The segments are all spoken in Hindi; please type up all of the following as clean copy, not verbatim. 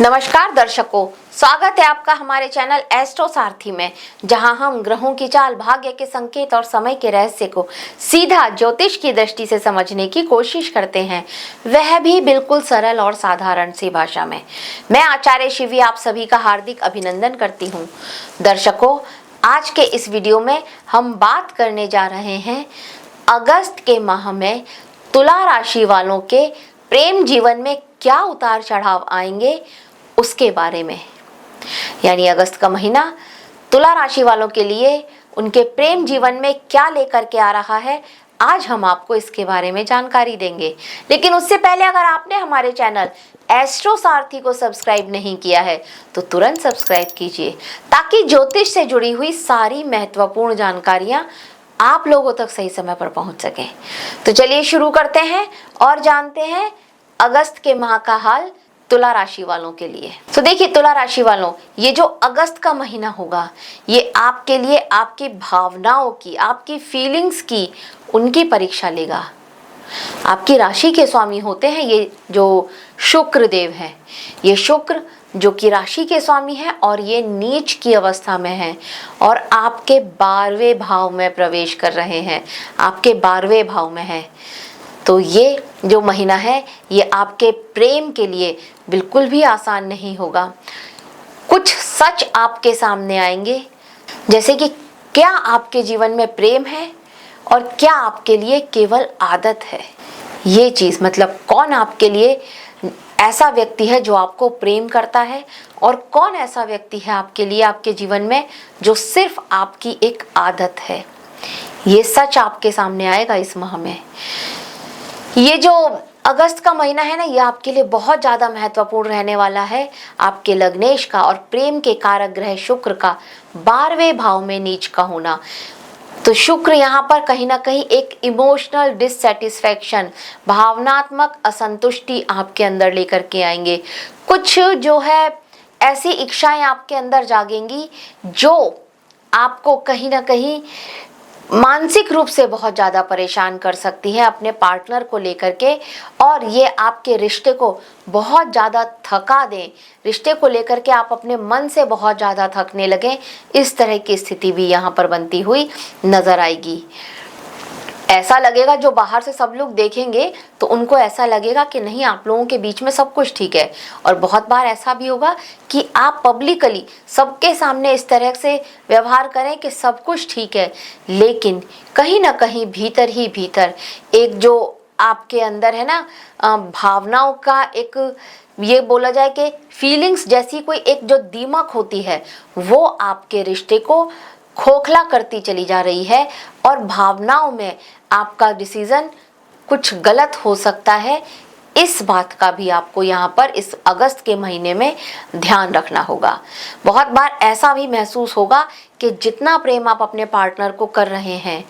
नमस्कार दर्शकों, स्वागत है आपका हमारे चैनल एस्ट्रो सारथी में, जहां हम ग्रहों की चाल, भाग्य के संकेत और समय के रहस्य को सीधा ज्योतिष की दृष्टि से समझने की कोशिश करते हैं, वह भी बिल्कुल सरल और साधारण सी भाषा में। मैं आचार्य शिवी आप सभी का हार्दिक अभिनंदन करती हूं। दर्शकों, आज के इस वीडियो में हम बात करने जा रहे हैं अगस्त के माह में तुला राशि वालों के प्रेम जीवन में क्या उतार चढ़ाव आएंगे उसके बारे में। यानी अगस्त का महीना तुला राशि वालों के लिए उनके प्रेम जीवन में क्या लेकर के आ रहा है, आज हम आपको इसके बारे में जानकारी देंगे। लेकिन उससे पहले अगर आपने हमारे चैनल एस्ट्रो सारथी को सब्सक्राइब नहीं किया है तो तुरंत सब्सक्राइब कीजिए, ताकि ज्योतिष से जुड़ी हुई सारी महत्वपूर्ण जानकारियां आप लोगों तक सही समय पर पहुंच सके। तो चलिए शुरू करते हैं और जानते हैं अगस्त के माह का हाल तुला राशि वालों के लिए। तो देखिए तुला राशि वालों, ये जो अगस्त का महीना होगा ये आपके लिए आपकी भावनाओं की, आपकी फीलिंग्स की, उनकी परीक्षा लेगा। आपकी राशि के स्वामी होते हैं ये जो शुक्र देव है। ये शुक्र जो कि राशि के स्वामी है और ये नीच की अवस्था में है और आपके 12वें भाव में प्रवेश कर रहे हैं, आपके 12वें भाव में है। तो ये जो महीना है ये आपके प्रेम के लिए बिल्कुल भी आसान नहीं होगा। कुछ सच आपके सामने आएंगे, जैसे कि क्या आपके जीवन में प्रेम है और क्या आपके लिए केवल आदत है। ये चीज़ मतलब कौन आपके लिए ऐसा व्यक्ति है जो आपको प्रेम करता है और कौन ऐसा व्यक्ति है आपके लिए आपके जीवन में जो सिर्फ आपकी एक आदत है। ये सच आपके सामने आएगा इस माह में। ये जो अगस्त का महीना है ना, ये आपके लिए बहुत ज़्यादा महत्वपूर्ण रहने वाला है। आपके लग्नेश का और प्रेम के कारक ग्रह शुक्र का 12वें भाव में नीच का होना। तो शुक्र यहाँ पर कहीं ना कहीं एक इमोशनल डिससेटिस्फैक्शन, भावनात्मक असंतुष्टि आपके अंदर लेकर के आएंगे। कुछ जो है ऐसी इच्छाएं आपके अंदर जागेंगी जो आपको कहीं ना कहीं मानसिक रूप से बहुत ज़्यादा परेशान कर सकती है अपने पार्टनर को लेकर के, और ये आपके रिश्ते को बहुत ज़्यादा थका दें। रिश्ते को लेकर के आप अपने मन से बहुत ज़्यादा थकने लगें, इस तरह की स्थिति भी यहाँ पर बनती हुई नज़र आएगी। ऐसा लगेगा, जो बाहर से सब लोग देखेंगे तो उनको ऐसा लगेगा कि नहीं, आप लोगों के बीच में सब कुछ ठीक है। और बहुत बार ऐसा भी होगा कि आप पब्लिकली सबके सामने इस तरह से व्यवहार करें कि सब कुछ ठीक है, लेकिन कहीं ना कहीं भीतर ही भीतर एक जो आपके अंदर है ना भावनाओं का एक, ये बोला जाए कि फीलिंग्स जैसी कोई एक जो दीमक होती है, वो आपके रिश्ते को खोखला करती चली जा रही है और भावनाओं में आपका डिसीजन कुछ गलत हो सकता है। इस बात का भी आपको यहाँ पर इस अगस्त के महीने में ध्यान रखना होगा। बहुत बार ऐसा भी महसूस होगा कि जितना प्रेम आप अपने पार्टनर को कर रहे हैं,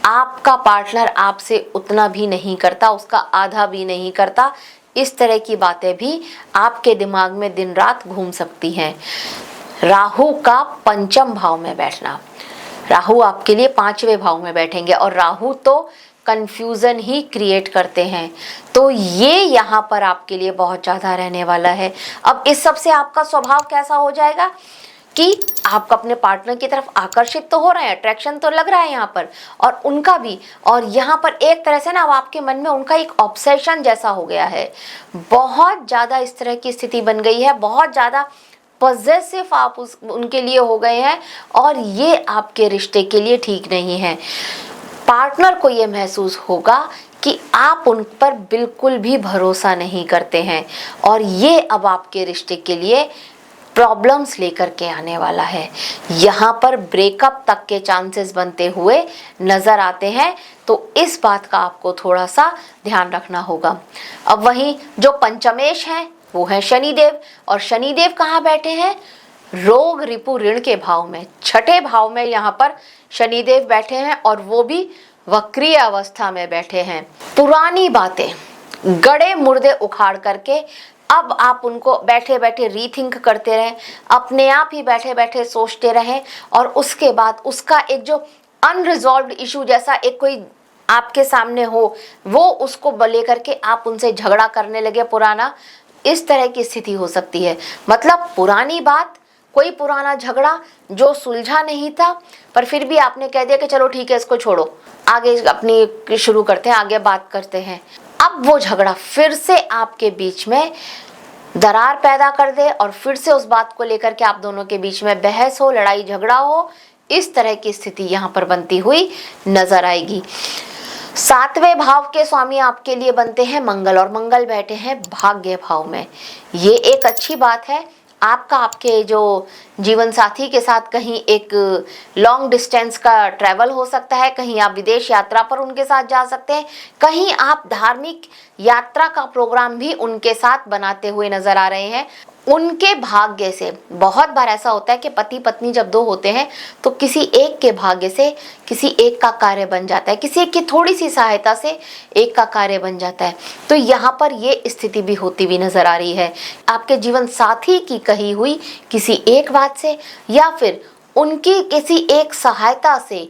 आपका पार्टनर आपसे उतना भी नहीं करता, उसका आधा भी नहीं करता। इस तरह की बातें भी आपके दिमाग में दिन रात घूम सकती हैं। राहु का 5वें भाव में बैठना, राहु आपके लिए 5वें भाव में बैठेंगे और राहु तो कंफ्यूजन ही क्रिएट करते हैं। तो ये यहाँ पर आपके लिए बहुत ज़्यादा रहने वाला है। अब इस सब से आपका स्वभाव कैसा हो जाएगा कि आप अपने पार्टनर की तरफ आकर्षित तो हो रहे हैं, अट्रैक्शन तो लग रहा है यहाँ पर, और उनका भी। और यहाँ पर एक तरह से ना अब आपके मन में उनका एक ऑब्सेशन जैसा हो गया है। बहुत ज़्यादा इस तरह की स्थिति बन गई है, बहुत ज़्यादा पॉजेसिव आप उनके लिए हो गए हैं और ये आपके रिश्ते के लिए ठीक नहीं है। पार्टनर को ये महसूस होगा कि आप उन पर बिल्कुल भी भरोसा नहीं करते हैं और ये अब आपके रिश्ते के लिए प्रॉब्लम्स लेकर के आने वाला है। यहाँ पर ब्रेकअप तक के चांसेस बनते हुए नज़र आते हैं। तो इस बात का आपको थोड़ा सा ध्यान रखना होगा। अब वहीं जो पंचमेश हैं वो है शनिदेव, और शनिदेव कहाँ बैठे हैं? रोग रिपु ऋण के भाव में, 6ठे भाव में यहाँ पर शनिदेव बैठे हैं और वो भी वक्रीय अवस्था में बैठे हैं। पुरानी बातें, गड़े मुर्दे उखाड़ करके अब आप उनको बैठे बैठे रीथिंक करते रहें, अपने आप ही बैठे बैठे सोचते रहें और उसके बाद उसका एक जो अनरिजॉल्व्ड इशू जैसा एक कोई आपके सामने हो, वो उसको लेकर के आप उनसे झगड़ा करने लगे पुराना, इस तरह की स्थिति हो सकती है। मतलब पुरानी बात, कोई पुराना झगड़ा जो सुलझा नहीं था, पर फिर भी आपने कह दिया कि चलो ठीक है, इसको छोड़ो, आगे अपनी शुरू करते हैं, आगे बात करते हैं। अब वो झगड़ा फिर से आपके बीच में दरार पैदा कर दे और फिर से उस बात को लेकर के आप दोनों के बीच में बहस हो, लड़ाई झगड़ा हो, इस तरह की स्थिति यहाँ पर बनती हुई नजर आएगी। 7वें भाव के स्वामी आपके लिए बनते हैं मंगल, और मंगल बैठे हैं भाग्य भाव में। ये एक अच्छी बात है। आपका आपके जो जीवन साथी के साथ कहीं एक लॉन्ग डिस्टेंस का ट्रैवल हो सकता है, कहीं आप विदेश यात्रा पर उनके साथ जा सकते हैं, कहीं आप धार्मिक यात्रा का प्रोग्राम भी उनके साथ बनाते हुए नजर आ रहे हैं। उनके भाग्य से बहुत बार ऐसा होता है कि पति पत्नी जब दो होते हैं तो किसी एक के भाग्य से किसी एक का कार्य बन जाता है, किसी एक की थोड़ी सी सहायता से एक का कार्य बन जाता है। तो यहाँ पर ये स्थिति भी होती हुई नजर आ रही है। आपके जीवन साथी की कही हुई किसी एक बात से या फिर उनकी किसी एक सहायता से,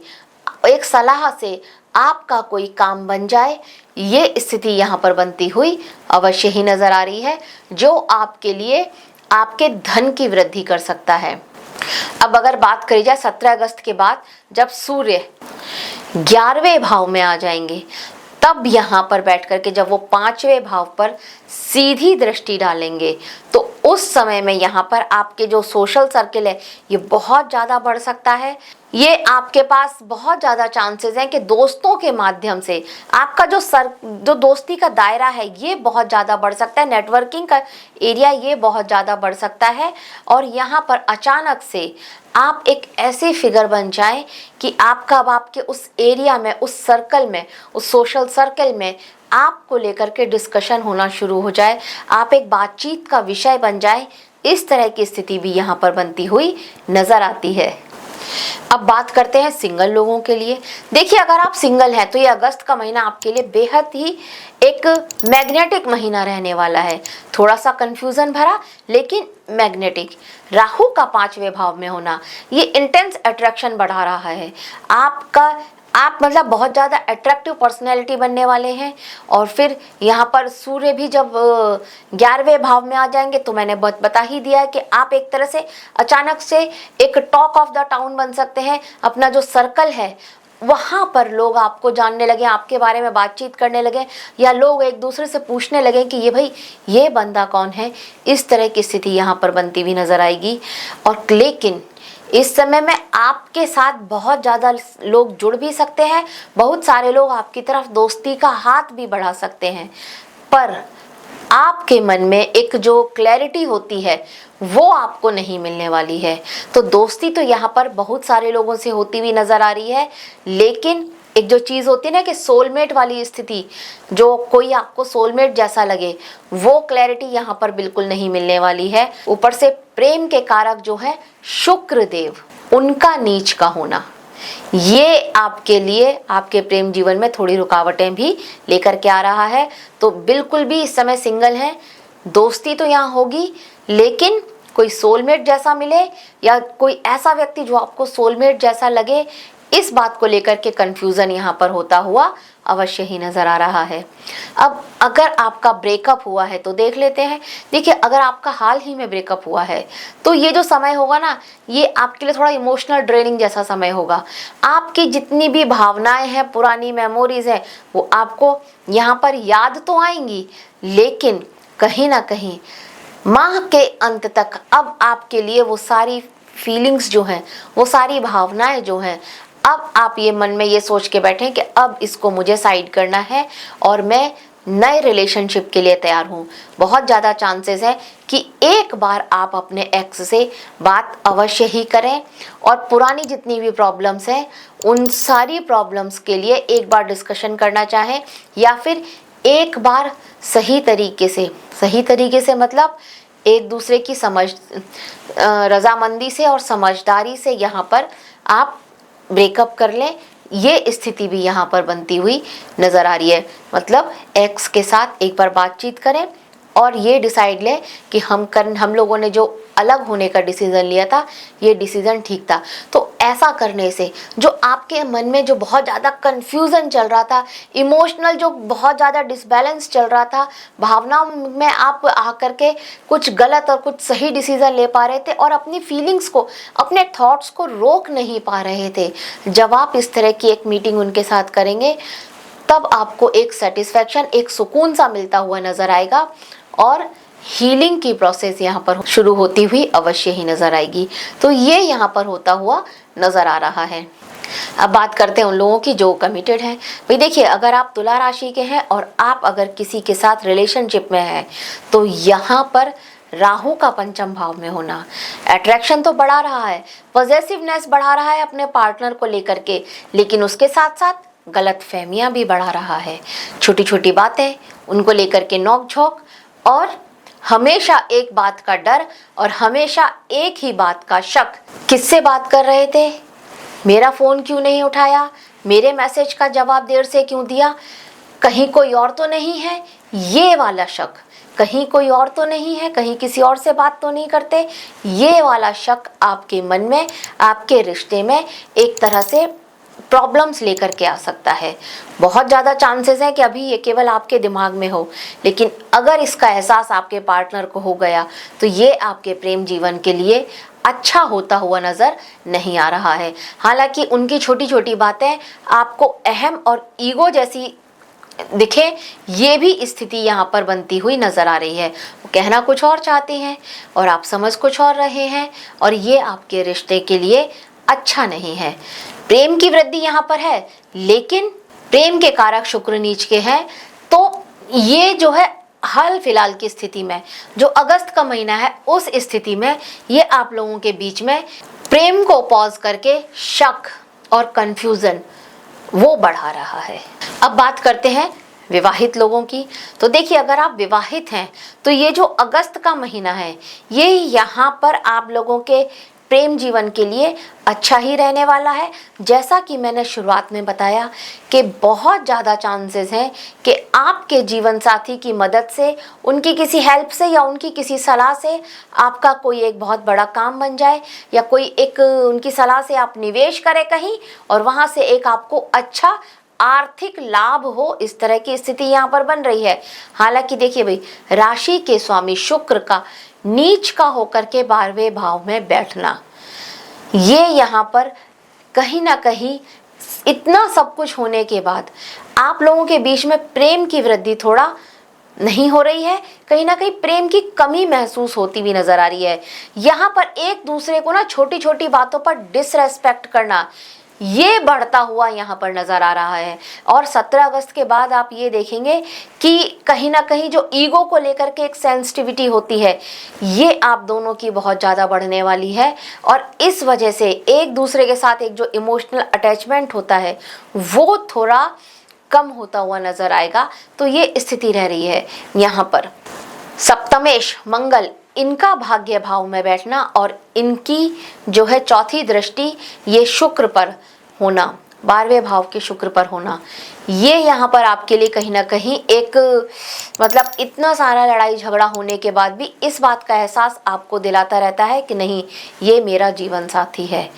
एक सलाह से आपका कोई काम बन जाए, ये स्थिति यहाँ पर बनती हुई अवश्य ही नजर आ रही है, जो आपके लिए आपके धन की वृद्धि कर सकता है। अब अगर बात करी जाए 17 अगस्त के बाद, जब सूर्य 11वें भाव में आ जाएंगे, तब यहाँ पर बैठ करके जब वो 5वें भाव पर सीधी दृष्टि डालेंगे, तो उस समय में यहाँ पर आपके जो सोशल सर्किल है ये बहुत ज़्यादा बढ़ सकता है। ये आपके पास बहुत ज़्यादा चांसेस हैं कि दोस्तों के माध्यम से आपका जो दोस्ती का दायरा है ये बहुत ज़्यादा बढ़ सकता है, नेटवर्किंग का एरिया ये बहुत ज़्यादा बढ़ सकता है। और यहाँ पर अचानक से आप एक ऐसे फिगर बन जाएं कि आपका अब आपके उस एरिया में, उस सर्कल में, उस सोशल सर्कल में आपको लेकर के डिस्कशन होना शुरू हो जाए, आप एक बातचीत का विषय बन जाए। इस तरह की स्थिति भी यहाँ पर बनती हुई नजर आती है। अब बात करते हैं सिंगल लोगों के लिए। देखिए, अगर आप सिंगल हैं तो ये अगस्त का महीना आपके लिए बेहद ही एक मैग्नेटिक महीना रहने वाला है। थोड़ा सा कंफ्यूजन भरा लेकिन मैग्नेटिक। राहु का 5वें भाव में होना ये इंटेंस अट्रैक्शन बढ़ा रहा है। आप मतलब बहुत ज़्यादा अट्रैक्टिव पर्सनैलिटी बनने वाले हैं। और फिर यहाँ पर सूर्य भी जब 11वें भाव में आ जाएंगे तो मैंने बता ही दिया है कि आप एक तरह से अचानक से एक टॉक ऑफ द टाउन बन सकते हैं। अपना जो सर्कल है वहाँ पर लोग आपको जानने लगे, आपके बारे में बातचीत करने लगे, या लोग एक दूसरे से पूछने लगे कि ये भाई ये बंदा कौन है। इस तरह की स्थिति यहाँ पर बनती हुई नजर आएगी। और लेकिन इस समय में आपके साथ बहुत ज़्यादा लोग जुड़ भी सकते हैं, बहुत सारे लोग आपकी तरफ दोस्ती का हाथ भी बढ़ा सकते हैं, पर आपके मन में एक जो क्लैरिटी होती है वो आपको नहीं मिलने वाली है। तो दोस्ती तो यहाँ पर बहुत सारे लोगों से होती हुई नजर आ रही है, लेकिन एक जो चीज़ होती है ना कि सोलमेट वाली स्थिति, जो कोई आपको सोलमेट जैसा लगे, वो क्लैरिटी यहाँ पर बिल्कुल नहीं मिलने वाली है। ऊपर से प्रेम के कारक जो है शुक्र देव, उनका नीच का होना, ये आपके लिए आपके प्रेम जीवन में थोड़ी रुकावटें भी लेकर के आ रहा है। तो बिल्कुल भी इस समय सिंगल हैं, दोस्ती तो यहाँ होगी, लेकिन कोई सोलमेट जैसा मिले या कोई ऐसा व्यक्ति जो आपको सोलमेट जैसा लगे, इस बात को लेकर के कंफ्यूजन यहाँ पर होता हुआ अवश्य ही नजर आ रहा है। अब अगर आपका ब्रेकअप हुआ है तो देख लेते हैं। देखिए, अगर आपका हाल ही में ब्रेकअप हुआ है तो ये जो समय होगा ना, ये आपके लिए थोड़ा इमोशनल ड्रेनिंग जैसा समय होगा। आपकी जितनी भी भावनाएं हैं, पुरानी मेमोरीज हैं, वो आपको यहाँ पर याद तो आएंगी, लेकिन कहीं ना कहीं माह के अंत तक अब आपके लिए वो सारी फीलिंग्स जो हैं, वो सारी भावनाएं जो हैं, अब आप ये मन में ये सोच के बैठे कि अब इसको मुझे साइड करना है और मैं नए रिलेशनशिप के लिए तैयार हूँ। बहुत ज़्यादा चांसेस है कि एक बार आप अपने एक्स से बात अवश्य ही करें और पुरानी जितनी भी प्रॉब्लम्स हैं उन सारी प्रॉब्लम्स के लिए एक बार डिस्कशन करना चाहें, या फिर एक बार सही तरीके से मतलब एक दूसरे की रजामंदी से और समझदारी से यहाँ पर आप ब्रेकअप कर लें। ये स्थिति भी यहाँ पर बनती हुई नजर आ रही है। मतलब एक्स के साथ एक बार बातचीत करें, और ये डिसाइड लें कि हम लोगों ने जो अलग होने का डिसीज़न लिया था ये डिसीज़न ठीक था। तो ऐसा करने से जो आपके मन में जो बहुत ज़्यादा कन्फ्यूज़न चल रहा था, इमोशनल जो बहुत ज़्यादा डिसबैलेंस चल रहा था, भावनाओं में आप आकर के कुछ गलत और कुछ सही डिसीज़न ले पा रहे थे और अपनी फीलिंग्स को, अपने थॉट्स को रोक नहीं पा रहे थे। जब आप इस तरह की एक मीटिंग उनके साथ करेंगे तब आपको एक सेटिस्फैक्शन, एक सुकून सा मिलता हुआ नज़र आएगा और हीलिंग की प्रोसेस यहाँ पर शुरू होती हुई अवश्य ही नज़र आएगी। तो ये यहाँ पर होता हुआ नज़र आ रहा है। अब बात करते हैं उन लोगों की जो कमिटेड हैं। भाई देखिए, अगर आप तुला राशि के हैं और आप अगर किसी के साथ रिलेशनशिप में हैं तो यहाँ पर राहु का पंचम भाव में होना अट्रैक्शन तो बढ़ा रहा है, पॉजिटिवनेस बढ़ा रहा है अपने पार्टनर को लेकर के, लेकिन उसके साथ साथ गलत फहमियाँ भी बढ़ा रहा है। छोटी छोटी बातें उनको लेकर के नोक झोंक और हमेशा एक बात का डर और हमेशा एक ही बात का शक। किससे बात कर रहे थे, मेरा फ़ोन क्यों नहीं उठाया, मेरे मैसेज का जवाब देर से क्यों दिया, कहीं कोई और तो नहीं है, ये वाला शक, कहीं कोई और तो नहीं है, कहीं किसी और से बात तो नहीं करते, ये वाला शक आपके मन में, आपके रिश्ते में एक तरह से प्रॉब्लम्स लेकर के आ सकता है। बहुत ज़्यादा चांसेस हैं कि अभी ये केवल आपके दिमाग में हो, लेकिन अगर इसका एहसास आपके पार्टनर को हो गया तो ये आपके प्रेम जीवन के लिए अच्छा होता हुआ नज़र नहीं आ रहा है। हालांकि उनकी छोटी छोटी बातें आपको अहम और ईगो जैसी दिखे, ये भी स्थिति यहाँ पर बनती हुई नज़र आ रही है। वो कहना कुछ और चाहते हैं और आप समझ कुछ और रहे हैं और ये आपके रिश्ते के लिए अच्छा नहीं है। प्रेम की वृद्धि यहाँ पर है, लेकिन प्रेम के कारक शुक्र नीच के हैं, तो ये जो है हाल फिलहाल की स्थिति में जो अगस्त का महीना है उस स्थिति में ये आप लोगों के बीच में प्रेम को पॉज करके शक और कंफ्यूजन वो बढ़ा रहा है। अब बात करते हैं विवाहित लोगों की। तो देखिए, अगर आप विवाहित हैं तो ये जो अगस्त का महीना है ये यहाँ पर आप लोगों के प्रेम जीवन के लिए अच्छा ही रहने वाला है। जैसा कि मैंने शुरुआत में बताया कि बहुत ज़्यादा चांसेस हैं कि आपके जीवन साथी की मदद से, उनकी किसी हेल्प से या उनकी किसी सलाह से आपका कोई एक बहुत बड़ा काम बन जाए, या कोई एक उनकी सलाह से आप निवेश करें कहीं और वहाँ से एक आपको अच्छा आर्थिक लाभ हो, इस तरह की स्थिति यहाँ पर बन रही है। हालांकि देखिए भाई, राशि के स्वामी शुक्र का नीच का होकर के 12वें भाव में बैठना, ये यहाँ पर कहीं ना कहीं इतना सब कुछ होने के बाद आप लोगों के बीच में प्रेम की वृद्धि थोड़ा नहीं हो रही है, कहीं ना कहीं प्रेम की कमी महसूस होती हुई नजर आ रही है। यहाँ पर एक दूसरे को ना छोटी छोटी बातों पर डिसरेस्पेक्ट करना, ये बढ़ता हुआ यहाँ पर नज़र आ रहा है। और 17 अगस्त के बाद आप ये देखेंगे कि कहीं ना कहीं जो ईगो को लेकर के एक सेंसिटिविटी होती है ये आप दोनों की बहुत ज़्यादा बढ़ने वाली है, और इस वजह से एक दूसरे के साथ एक जो इमोशनल अटैचमेंट होता है वो थोड़ा कम होता हुआ नज़र आएगा। तो ये स्थिति रह रही है यहाँ पर। सप्तमेश मंगल, इनका भाग्य भाव में बैठना और इनकी जो है चौथी दृष्टि ये शुक्र पर होना, 12वें भाव के शुक्र पर होना, ये यहाँ पर आपके लिए कहीं ना कहीं एक मतलब इतना सारा लड़ाई झगड़ा होने के बाद भी इस बात का एहसास आपको दिलाता रहता है कि नहीं, ये मेरा जीवन साथी है,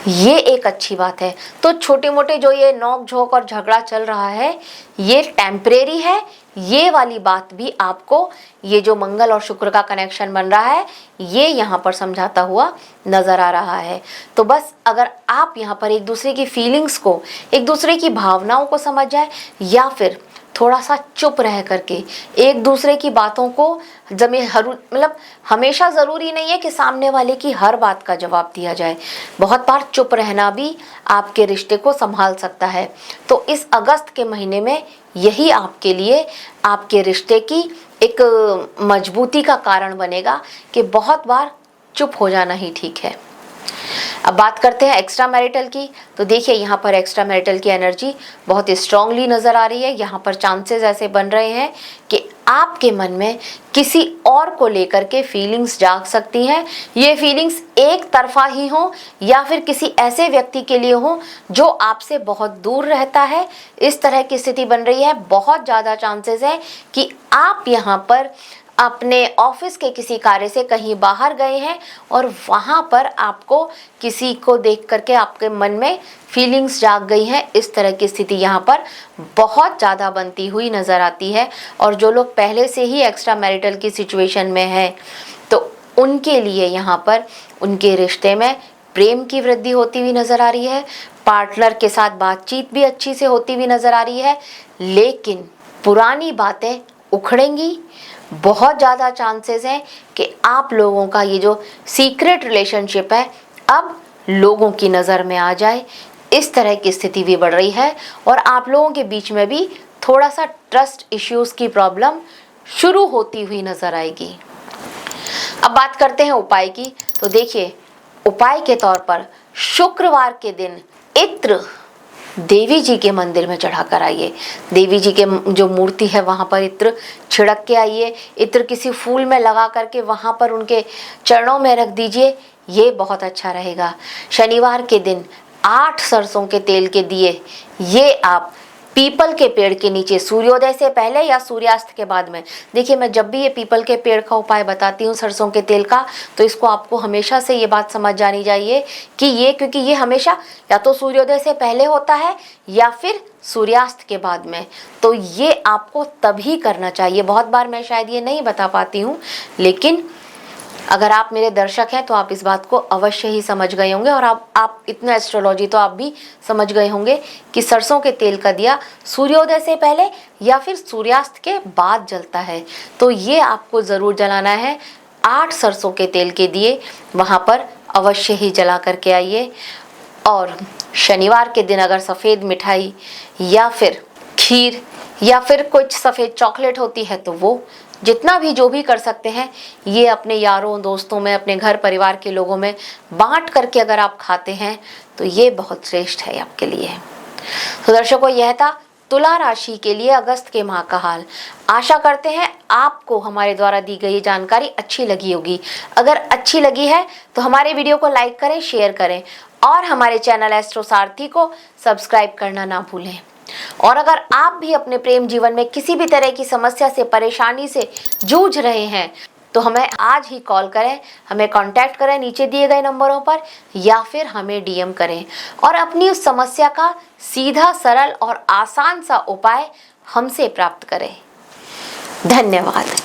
ये एक अच्छी बात है। तो छोटे मोटे जो ये नोक झोंक और झगड़ा चल रहा है ये टेम्परेरी है, ये वाली बात भी आपको ये जो मंगल और शुक्र का कनेक्शन बन रहा है ये यहाँ पर समझाता हुआ नज़र आ रहा है। तो बस अगर आप यहाँ पर एक दूसरे की फीलिंग्स को, एक दूसरे की भावनाओं को समझ जाए, या फिर थोड़ा सा चुप रह करके एक दूसरे की बातों को मतलब हमेशा ज़रूरी नहीं है कि सामने वाले की हर बात का जवाब दिया जाए, बहुत बार चुप रहना भी आपके रिश्ते को संभाल सकता है। तो इस अगस्त के महीने में यही आपके लिए आपके रिश्ते की एक मजबूती का कारण बनेगा कि बहुत बार चुप हो जाना ही ठीक है। अब बात करते हैं एक्स्ट्रा मैरिटल की। तो देखिए, यहाँ पर एक्स्ट्रा मैरिटल की एनर्जी बहुत स्ट्रांगली नज़र आ रही है। यहाँ पर चांसेस ऐसे बन रहे हैं कि आपके मन में किसी और को लेकर के फीलिंग्स जाग सकती हैं। ये फीलिंग्स एक तरफा ही हो या फिर किसी ऐसे व्यक्ति के लिए हो जो आपसे बहुत दूर रहता है, इस तरह की स्थिति बन रही है। बहुत ज़्यादा चांसेस है कि आप यहाँ पर अपने ऑफिस के किसी कार्य से कहीं बाहर गए हैं और वहाँ पर आपको किसी को देख करके आपके मन में फीलिंग्स जाग गई हैं। इस तरह की स्थिति यहाँ पर बहुत ज़्यादा बनती हुई नज़र आती है। और जो लोग पहले से ही एक्स्ट्रा मैरिटल की सिचुएशन में हैं तो उनके लिए यहाँ पर उनके रिश्ते में प्रेम की वृद्धि होती हुई नज़र आ रही है। पार्टनर के साथ बातचीत भी अच्छी से होती हुई नज़र आ रही है, लेकिन पुरानी बातें उखड़ेंगी। बहुत ज़्यादा चांसेस हैं कि आप लोगों का ये जो सीक्रेट रिलेशनशिप है अब लोगों की नज़र में आ जाए। इस तरह की स्थिति भी बढ़ रही है और आप लोगों के बीच में भी थोड़ा सा ट्रस्ट इश्यूज़ की प्रॉब्लम शुरू होती हुई नज़र आएगी। अब बात करते हैं उपाय की। तो देखिए, उपाय के तौर पर शुक्रवार के दिन इत्र देवी जी के मंदिर में चढ़ा कर आइए। देवी जी के जो मूर्ति है वहाँ पर इत्र छिड़क के आइए। इत्र किसी फूल में लगा करके वहाँ पर उनके चरणों में रख दीजिए, ये बहुत अच्छा रहेगा। शनिवार के दिन 8 सरसों के तेल के दिए ये आप पीपल के पेड़ के नीचे सूर्योदय से पहले या सूर्यास्त के बाद में, देखिए मैं जब भी ये पीपल के पेड़ का उपाय बताती हूँ सरसों के तेल का, तो इसको आपको हमेशा से ये बात समझ जानी चाहिए कि ये, क्योंकि ये हमेशा या तो सूर्योदय से पहले होता है या फिर सूर्यास्त के बाद में, तो ये आपको तभी करना चाहिए। बहुत बार मैं शायद ये नहीं बता पाती हूँ, लेकिन अगर आप मेरे दर्शक हैं तो आप इस बात को अवश्य ही समझ गए होंगे। और आप इतना एस्ट्रोलॉजी तो आप भी समझ गए होंगे कि सरसों के तेल का दिया सूर्योदय से पहले या फिर सूर्यास्त के बाद जलता है, तो ये आपको ज़रूर जलाना है। 8 सरसों के तेल के दिए वहाँ पर अवश्य ही जला करके आइए। और शनिवार के दिन अगर सफ़ेद मिठाई या फिर खीर या फिर कुछ सफ़ेद चॉकलेट होती है तो वो जितना भी जो भी कर सकते हैं ये अपने यारों दोस्तों में, अपने घर परिवार के लोगों में बांट करके अगर आप खाते हैं तो ये बहुत श्रेष्ठ है आपके लिए। तो दर्शकों, यह था तुला राशि के लिए अगस्त के माह का हाल। आशा करते हैं आपको हमारे द्वारा दी गई जानकारी अच्छी लगी होगी। अगर अच्छी लगी है तो हमारे वीडियो को लाइक करें, शेयर करें और हमारे चैनल एस्ट्रो सारथी को सब्सक्राइब करना ना भूलें। और अगर आप भी अपने प्रेम जीवन में किसी भी तरह की समस्या से, परेशानी से जूझ रहे हैं तो हमें आज ही कॉल करें, हमें कांटेक्ट करें नीचे दिए गए नंबरों पर, या फिर हमें डीएम करें और अपनी उस समस्या का सीधा, सरल और आसान सा उपाय हमसे प्राप्त करें। धन्यवाद।